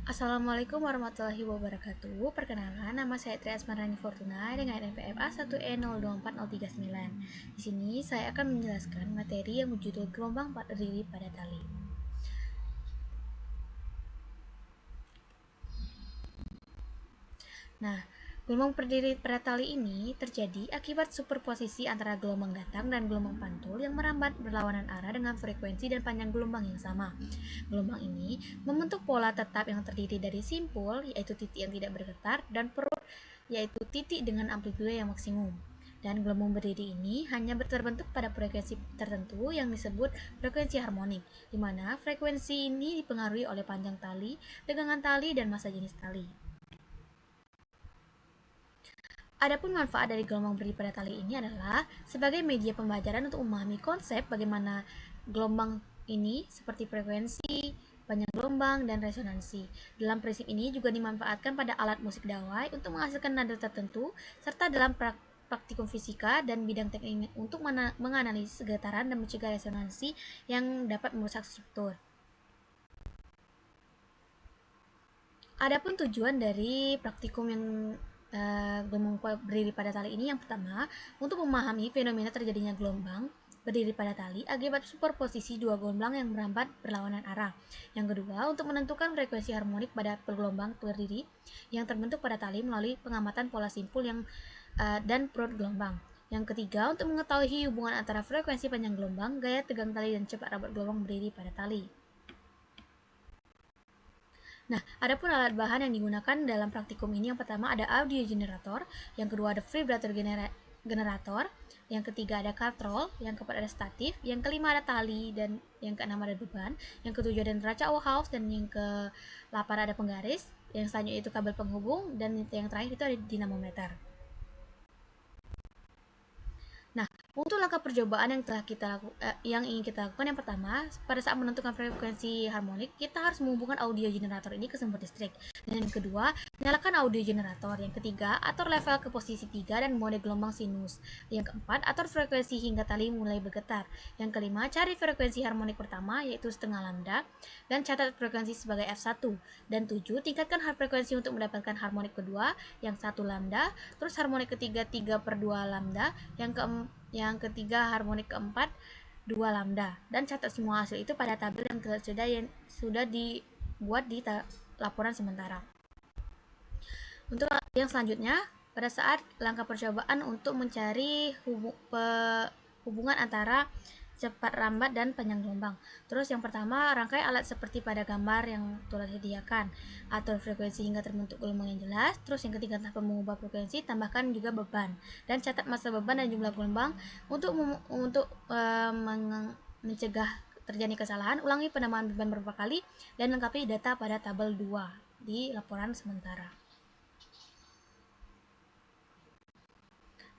Assalamualaikum warahmatullahi wabarakatuh. Perkenalkan, nama saya Tri Asmarani Fortuna dengan NPM A1E024039. Di sini saya akan menjelaskan materi yang berjudul gelombang berdiri pada tali. Nah, gelombang berdiri pada tali ini terjadi akibat superposisi antara gelombang datang dan gelombang pantul yang merambat berlawanan arah dengan frekuensi dan panjang gelombang yang sama. Gelombang ini membentuk pola tetap yang terdiri dari simpul, yaitu titik yang tidak bergetar, dan perut, yaitu titik dengan amplitude yang maksimum. Dan gelombang berdiri ini hanya terbentuk pada frekuensi tertentu yang disebut frekuensi harmonik, di mana frekuensi ini dipengaruhi oleh panjang tali, tegangan tali, dan massa jenis tali. Adapun manfaat dari gelombang berdiri pada tali ini adalah sebagai media pembelajaran untuk memahami konsep bagaimana gelombang ini seperti frekuensi, panjang gelombang, dan resonansi. Dalam prinsip ini juga dimanfaatkan pada alat musik dawai untuk menghasilkan nada tertentu, serta dalam praktikum fisika dan bidang teknik untuk menganalisis getaran dan mencegah resonansi yang dapat merusak struktur. Adapun tujuan dari praktikum yang gelombang berdiri pada tali ini, yang pertama, untuk memahami fenomena terjadinya gelombang berdiri pada tali akibat superposisi dua gelombang yang merambat berlawanan arah. Yang kedua, untuk menentukan frekuensi harmonik pada gelombang berdiri yang terbentuk pada tali melalui pengamatan pola simpul dan perut gelombang. Yang ketiga, untuk mengetahui hubungan antara frekuensi panjang gelombang, gaya tegang tali, dan cepat rambat gelombang berdiri pada tali. Nah, adapun alat bahan yang digunakan dalam praktikum ini, yang pertama ada audio generator, yang kedua ada vibrator generator, yang ketiga ada katrol, yang keempat ada statif, yang kelima ada tali, dan yang keenam ada beban, yang ketujuh ada neraca Ohlhoff, dan yang ke-8 ada penggaris, yang selanjutnya itu kabel penghubung, dan yang terakhir itu ada dinamometer. Nah, untuk langkah percobaan yang ingin kita lakukan, yang pertama, pada saat menentukan frekuensi harmonik, kita harus menghubungkan audio generator ini ke sumber listrik. Dan yang kedua, nyalakan audio generator. Yang ketiga, atur level ke posisi 3 dan mode gelombang sinus. Yang keempat, atur frekuensi hingga tali mulai bergetar. Yang kelima, cari frekuensi harmonik pertama, yaitu setengah lambda, dan catat frekuensi sebagai F1. Dan 7, tingkatkan frekuensi untuk mendapatkan harmonik kedua, yang 1 lambda, terus harmonik ketiga 3/2 lambda, yang ketiga harmonik keempat 2 lambda, dan catat semua hasil itu pada tabel yang sudah dibuat di laporan sementara. Untuk yang selanjutnya, pada saat langkah percobaan untuk mencari hubungan antara cepat rambat dan panjang gelombang. Terus yang pertama, rangkai alat seperti pada gambar yang telah disediakan, atur frekuensi hingga terbentuk gelombang yang jelas. Terus yang ketiga, tanpa mengubah frekuensi, tambahkan juga beban, dan catat massa beban dan jumlah gelombang. Untuk mencegah terjadi kesalahan, ulangi penambahan beban beberapa kali dan lengkapi data pada tabel 2 di laporan sementara.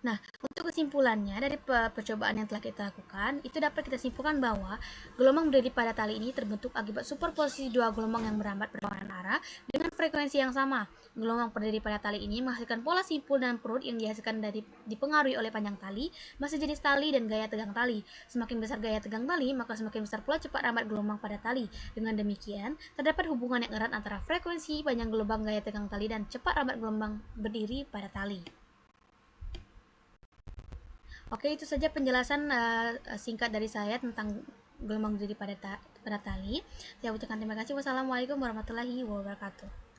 Nah, untuk kesimpulannya dari percobaan yang telah kita lakukan, itu dapat kita simpulkan bahwa gelombang berdiri pada tali ini terbentuk akibat superposisi dua gelombang yang merambat berlawanan arah dengan frekuensi yang sama. Gelombang berdiri pada tali ini menghasilkan pola simpul dan perut yang dipengaruhi oleh panjang tali, massa jenis tali, dan gaya tegang tali. Semakin besar gaya tegang tali, maka semakin besar pula cepat rambat gelombang pada tali. Dengan demikian, terdapat hubungan yang erat antara frekuensi, panjang gelombang, gaya tegang tali, dan cepat rambat gelombang berdiri pada tali. Oke, itu saja penjelasan singkat dari saya tentang gelombang berdiri pada tali. Saya ucapkan terima kasih. Wassalamualaikum warahmatullahi wabarakatuh.